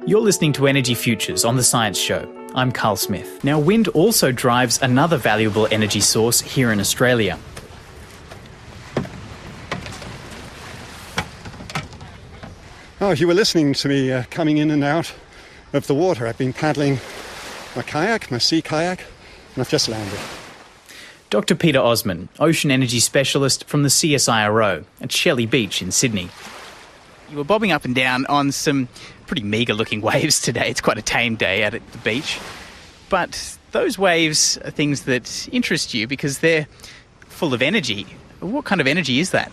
You're listening to Energy Futures on The Science Show. I'm Carl Smith. Now, wind also drives another valuable energy source here in Australia. Oh, you were listening to me coming in and out of the water. I've been paddling my kayak, my sea kayak, and I've just landed. Dr. Peter Osman, ocean energy specialist from the CSIRO at Shelley Beach in Sydney. You were bobbing up and down on some pretty meagre-looking waves today. It's quite a tame day out at the beach. But those waves are things that interest you because they're full of energy. What kind of energy is that?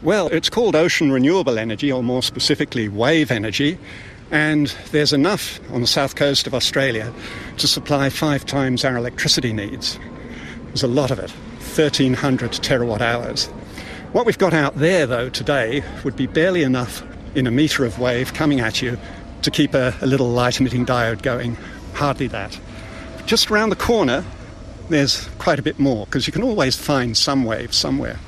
Well, it's called ocean renewable energy, or more specifically wave energy. And there's enough on the south coast of Australia to supply 5 times our electricity needs. There's a lot of it, 1,300 terawatt hours. What we've got out there, though, today would be barely enough in a metre of wave coming at you to keep a little light-emitting diode going. Hardly that. Just around the corner, there's quite a bit more, because you can always find some wave somewhere.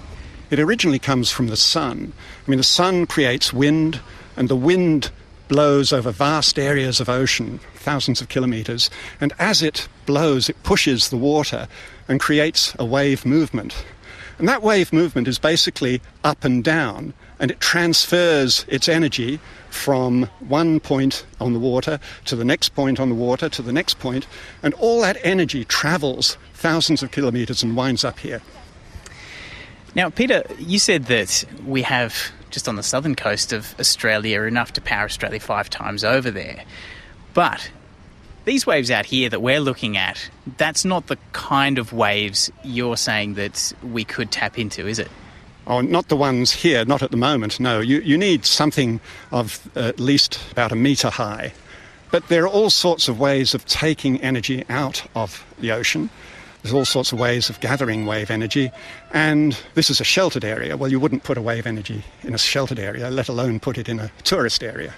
It originally comes from the sun. I mean, the sun creates wind, and the wind blows over vast areas of ocean, thousands of kilometres, and as it blows, it pushes the water and creates a wave movement. And that wave movement is basically up and down, and it transfers its energy from one point on the water to the next point on the water to the next point, and all that energy travels thousands of kilometres and winds up here. Now, Peter, you said that we have, just on the southern coast of Australia, enough to power Australia 5 times over there. But these waves out here that we're looking at, that's not the kind of waves you're saying that we could tap into, is it? Oh, not the ones here, not at the moment, no. You need something of at least about a metre high. But there are all sorts of ways of taking energy out of the ocean. There's all sorts of ways of gathering wave energy, and this is a sheltered area. Well, you wouldn't put a wave energy in a sheltered area, let alone put it in a tourist area.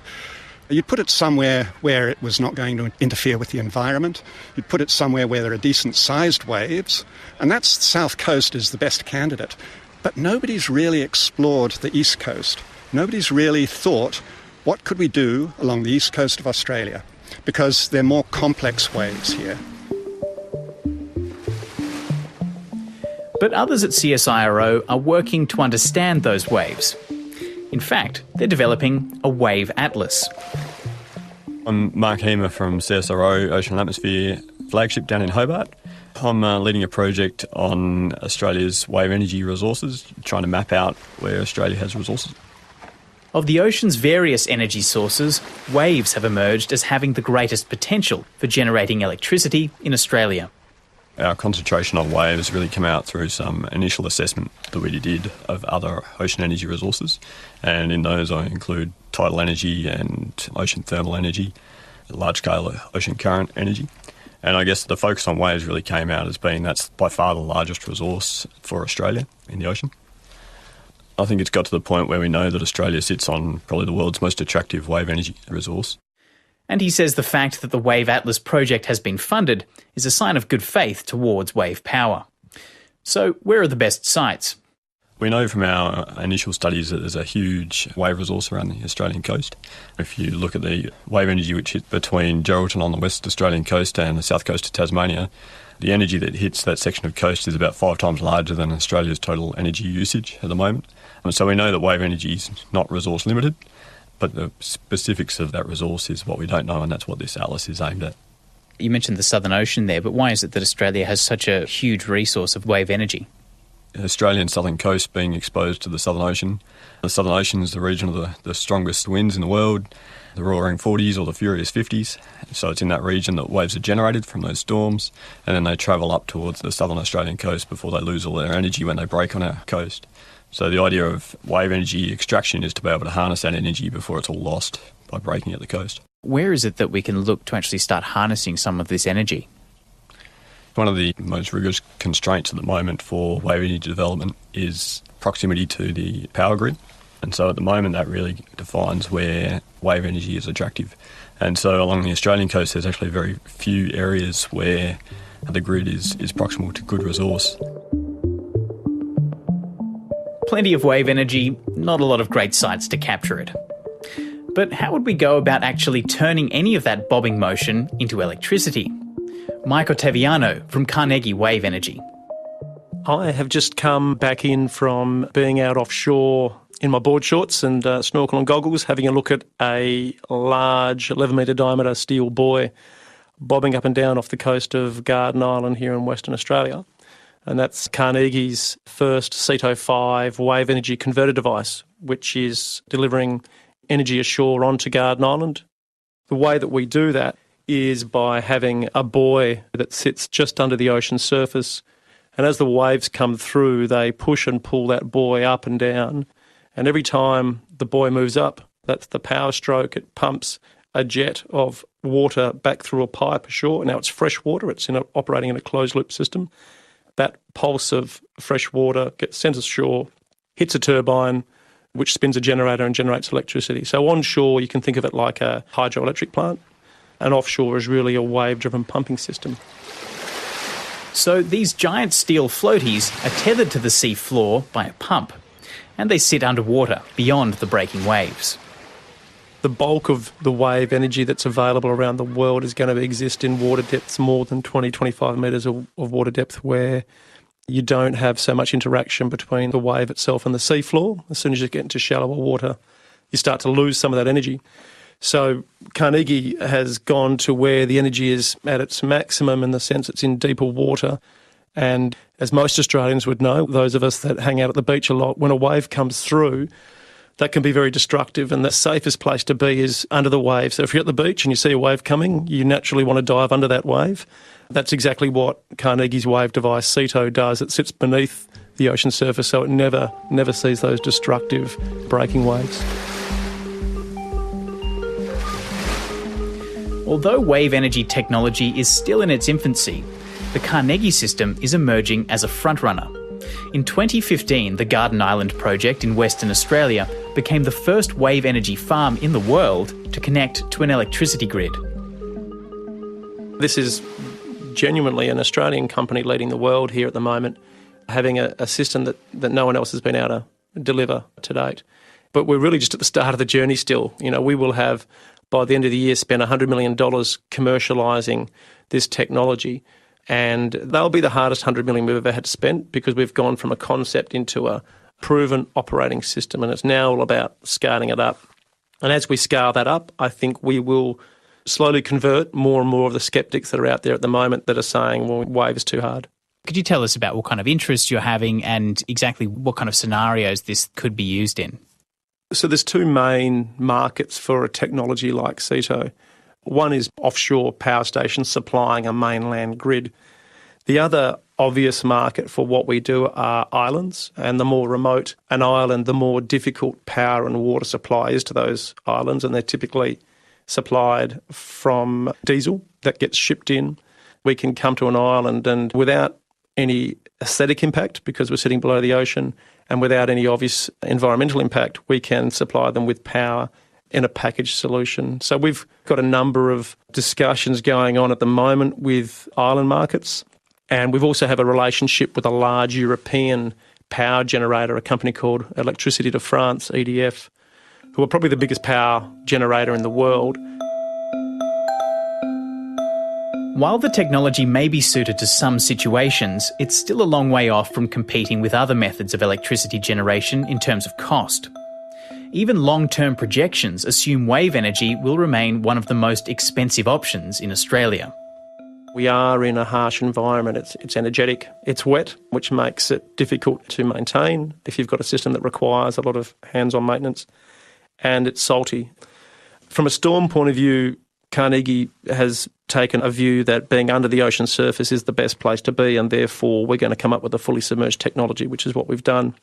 You'd put it somewhere where it was not going to interfere with the environment. You'd put it somewhere where there are decent-sized waves, and that's the south coast is the best candidate. But nobody's really explored the east coast. Nobody's really thought, what could we do along the east coast of Australia? Because they're more complex waves here. But others at CSIRO are working to understand those waves. In fact, they're developing a wave atlas. I'm Mark Heemer from CSIRO Ocean and Atmosphere flagship down in Hobart. I'm leading a project on Australia's wave energy resources, trying to map out where Australia has resources. Of the ocean's various energy sources, waves have emerged as having the greatest potential for generating electricity in Australia. Our concentration on waves really came out through some initial assessment that we did of other ocean energy resources. And in those I include tidal energy and ocean thermal energy, large-scale ocean current energy. And I guess the focus on waves really came out as being that's by far the largest resource for Australia in the ocean. I think it's got to the point where we know that Australia sits on probably the world's most attractive wave energy resource. And he says the fact that the Wave Atlas project has been funded is a sign of good faith towards wave power. So where are the best sites? We know from our initial studies that there's a huge wave resource around the Australian coast. If you look at the wave energy which hits between Geraldton on the West Australian coast and the south coast of Tasmania, the energy that hits that section of coast is about 5 times larger than Australia's total energy usage at the moment. So we know that wave energy is not resource limited, but the specifics of that resource is what we don't know, and that's what this atlas is aimed at. You mentioned the Southern Ocean there, but why is it that Australia has such a huge resource of wave energy? The Australian southern coast being exposed to the Southern Ocean. The Southern Ocean is the region of the strongest winds in the world, the roaring 40s or the furious 50s. So it's in that region that waves are generated from those storms, and then they travel up towards the southern Australian coast before they lose all their energy when they break on our coast. So the idea of wave energy extraction is to be able to harness that energy before it's all lost by breaking at the coast. Where is it that we can look to actually start harnessing some of this energy? One of the most rigorous constraints at the moment for wave energy development is proximity to the power grid. And so at the moment that really defines where wave energy is attractive. And so along the Australian coast there's actually very few areas where the grid is proximal to good resource. Plenty of wave energy, not a lot of great sites to capture it. But how would we go about actually turning any of that bobbing motion into electricity? Mike Ottaviano from Carnegie Wave Energy. I have just come back in from being out offshore in my board shorts and snorkel and goggles, having a look at a large 11-metre diameter steel buoy bobbing up and down off the coast of Garden Island here in Western Australia. And that's Carnegie's first CETO-5 wave energy converter device, which is delivering energy ashore onto Garden Island. The way that we do that is by having a buoy that sits just under the ocean surface, and as the waves come through, they push and pull that buoy up and down. And every time the buoy moves up, that's the power stroke, it pumps a jet of water back through a pipe ashore. Now it's fresh water, it's operating in a closed-loop system. That pulse of fresh water gets sent ashore, hits a turbine, which spins a generator and generates electricity. So onshore, you can think of it like a hydroelectric plant, and offshore is really a wave-driven pumping system. So these giant steel floaties are tethered to the sea floor by a pump, and they sit underwater beyond the breaking waves. The bulk of the wave energy that's available around the world is going to exist in water depths more than 20, 25 metres of water depth, where you don't have so much interaction between the wave itself and the sea floor. As soon as you get into shallower water, you start to lose some of that energy. So Carnegie has gone to where the energy is at its maximum, in the sense it's in deeper water. And as most Australians would know, those of us that hang out at the beach a lot, when a wave comes through, that can be very destructive, and the safest place to be is under the wave. So if you're at the beach and you see a wave coming, you naturally want to dive under that wave. That's exactly what Carnegie's wave device, CETO, does. It sits beneath the ocean surface, so it never sees those destructive breaking waves. Although wave energy technology is still in its infancy, the Carnegie system is emerging as a frontrunner. In 2015, the Garden Island project in Western Australia became the first wave energy farm in the world to connect to an electricity grid. This is genuinely an Australian company leading the world here at the moment, having a system that no one else has been able to deliver to date. But we're really just at the start of the journey still. You know, we will have, by the end of the year, spent $100 million commercialising this technology. And they'll be the hardest $100 million we've ever had to spend, because we've gone from a concept into a proven operating system, and it's now all about scaling it up. And as we scale that up, I think we will slowly convert more and more of the sceptics that are out there at the moment that are saying, well, wave is too hard. Could you tell us about what kind of interest you're having and exactly what kind of scenarios this could be used in? So there's two main markets for a technology like CETO. One is offshore power stations supplying a mainland grid. The other obvious market for what we do are islands, and the more remote an island, the more difficult power and water supply is to those islands, and they're typically supplied from diesel that gets shipped in. We can come to an island and without any aesthetic impact, because we're sitting below the ocean, and without any obvious environmental impact, we can supply them with power in a packaged solution. So we've got a number of discussions going on at the moment with island markets, and we've also have a relationship with a large European power generator, a company called Electricité de France, EDF, who are probably the biggest power generator in the world. While the technology may be suited to some situations, it's still a long way off from competing with other methods of electricity generation in terms of cost. Even long-term projections assume wave energy will remain one of the most expensive options in Australia. We are in a harsh environment. It's energetic, it's wet, which makes it difficult to maintain if you've got a system that requires a lot of hands-on maintenance, and it's salty. From a storm point of view, Carnegie has taken a view that being under the ocean surface is the best place to be, and therefore we're going to come up with a fully submerged technology, which is what we've done.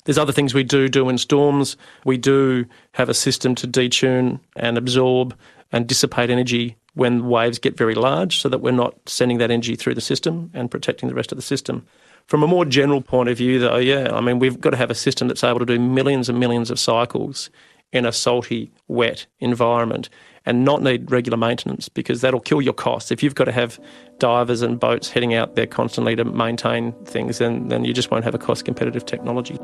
There's other things we do in storms. We do have a system to detune and absorb and dissipate energy when waves get very large, so that we're not sending that energy through the system and protecting the rest of the system. From a more general point of view, though, we've got to have a system that's able to do millions and millions of cycles in a salty, wet environment and not need regular maintenance, because that'll kill your costs. If you've got to have divers and boats heading out there constantly to maintain things, then you just won't have a cost-competitive technology.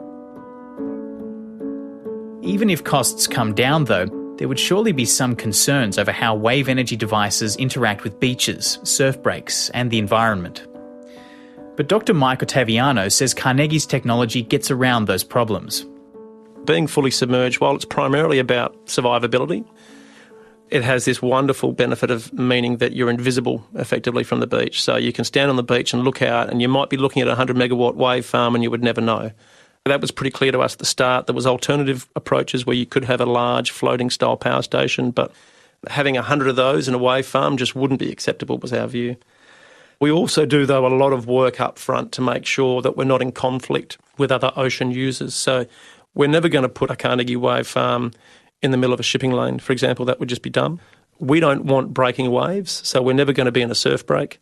Even if costs come down, though, there would surely be some concerns over how wave energy devices interact with beaches, surf breaks, and the environment. But Dr. Mike Ottaviano says Carnegie's technology gets around those problems. Being fully submerged, while it's primarily about survivability, it has this wonderful benefit of meaning that you're invisible effectively from the beach. So you can stand on the beach and look out, and you might be looking at a 100 megawatt wave farm and you would never know. That was pretty clear to us at the start. There was alternative approaches where you could have a large floating style power station, but having 100 of those in a wave farm just wouldn't be acceptable, was our view. We also do, though, a lot of work up front to make sure that we're not in conflict with other ocean users. So we're never going to put a Carnegie wave farm in the middle of a shipping lane, for example. That would just be dumb. We don't want breaking waves, so we're never going to be in a surf break.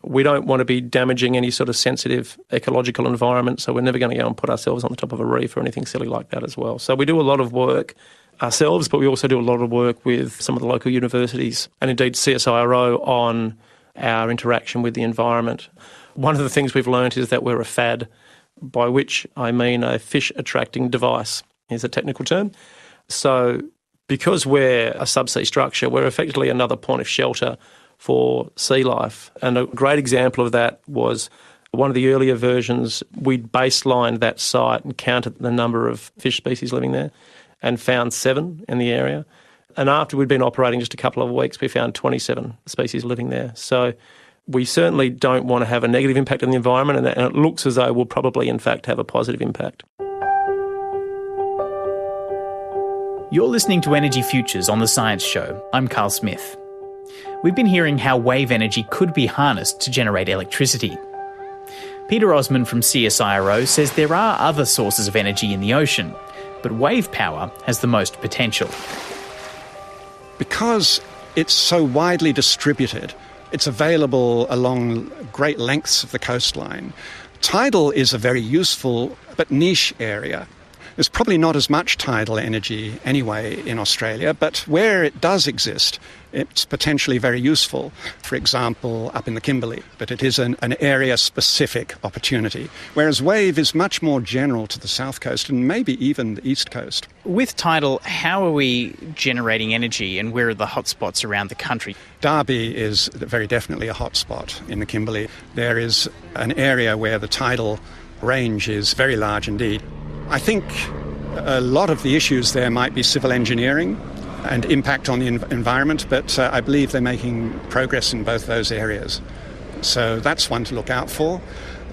We don't want to be damaging any sort of sensitive ecological environment, so we're never going to go and put ourselves on the top of a reef or anything silly like that as well. So we do a lot of work ourselves, but we also do a lot of work with some of the local universities and indeed CSIRO on our interaction with the environment. One of the things we've learnt is that we're a FAD, by which I mean a fish attracting device is a technical term. So because we're a subsea structure, we're effectively another point of shelter for sea life. And a great example of that was one of the earlier versions. We baselined that site and counted the number of fish species living there and found 7 in the area. And after we'd been operating just a couple of weeks, we found 27 species living there. So we certainly don't want to have a negative impact on the environment, and it looks as though we'll probably in fact have a positive impact. You're listening to Energy Futures on The Science Show. I'm Carl Smith. We've been hearing how wave energy could be harnessed to generate electricity. Peter Osman from CSIRO says there are other sources of energy in the ocean, but wave power has the most potential. Because it's so widely distributed, it's available along great lengths of the coastline. Tidal is a very useful but niche area. There's probably not as much tidal energy anyway in Australia, but where it does exist, it's potentially very useful. For example, up in the Kimberley, but it is an area-specific opportunity, whereas wave is much more general to the south coast and maybe even the east coast. With tidal, how are we generating energy and where are the hotspots around the country? Derby is very definitely a hotspot in the Kimberley. There is an area where the tidal range is very large indeed. I think a lot of the issues there might be civil engineering and impact on the environment, but I believe they're making progress in both those areas. So that's one to look out for.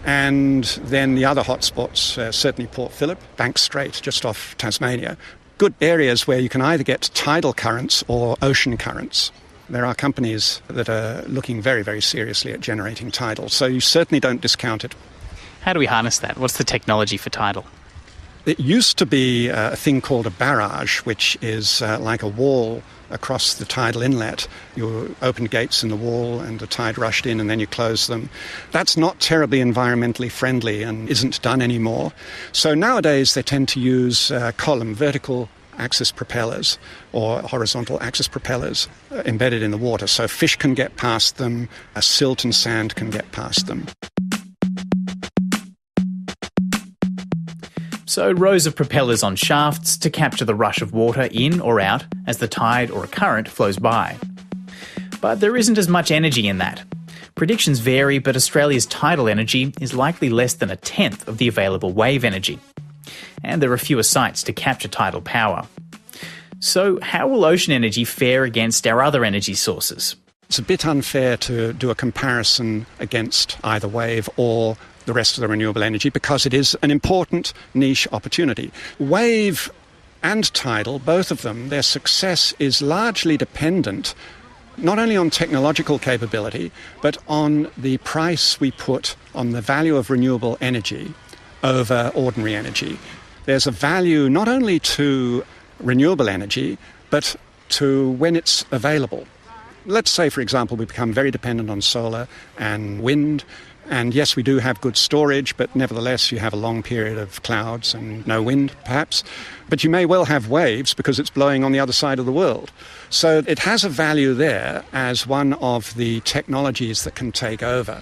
And then the other hotspots, certainly Port Phillip, Banks Strait, just off Tasmania. Good areas where you can either get tidal currents or ocean currents. There are companies that are looking very, very seriously at generating tidal, so you certainly don't discount it. How do we harness that? What's the technology for tidal? It used to be a thing called a barrage, which is like a wall across the tidal inlet. You opened gates in the wall and the tide rushed in and then you closed them. That's not terribly environmentally friendly and isn't done anymore. So nowadays they tend to use vertical axis propellers or horizontal axis propellers embedded in the water. So fish can get past them, silt and sand can get past them. So rows of propellers on shafts to capture the rush of water in or out as the tide or a current flows by. But there isn't as much energy in that. Predictions vary, but Australia's tidal energy is likely less than 1/10 of the available wave energy. And there are fewer sites to capture tidal power. So how will ocean energy fare against our other energy sources? It's a bit unfair to do a comparison against either wave or the rest of the renewable energy because it is an important niche opportunity. Wave and tidal, both of them, their success is largely dependent not only on technological capability, but on the price we put on the value of renewable energy over ordinary energy. There's a value not only to renewable energy, but to when it's available. Let's say, for example, we become very dependent on solar and wind. And yes, we do have good storage, but nevertheless you have a long period of clouds and no wind, perhaps. But you may well have waves because it's blowing on the other side of the world. So it has a value there as one of the technologies that can take over.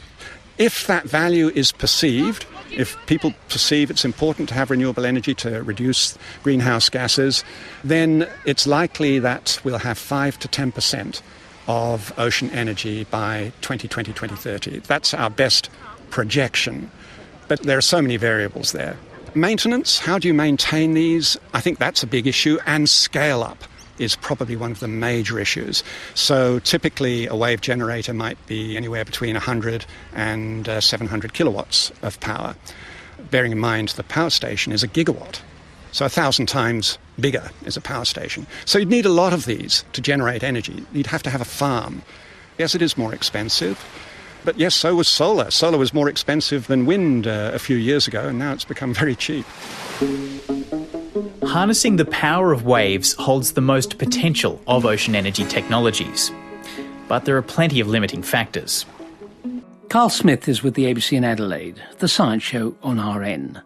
If that value is perceived, If people perceive it's important to have renewable energy to reduce greenhouse gases, then it's likely that we'll have 5 to 10% of ocean energy by 2020, 2030. That's our best projection. But there are so many variables there. Maintenance, how do you maintain these? I think that's a big issue, and scale up is probably one of the major issues. So typically a wave generator might be anywhere between 100 and 700 kilowatts of power. Bearing in mind the power station is a gigawatt, so 1,000 times bigger is a power station. So you'd need a lot of these to generate energy. You'd have to have a farm. Yes, it is more expensive. But yes, so was solar. Solar was more expensive than wind a few years ago, and now it's become very cheap. Harnessing the power of waves holds the most potential of ocean energy technologies. But there are plenty of limiting factors. Carl Smith is with the ABC in Adelaide, the Science Show on RN.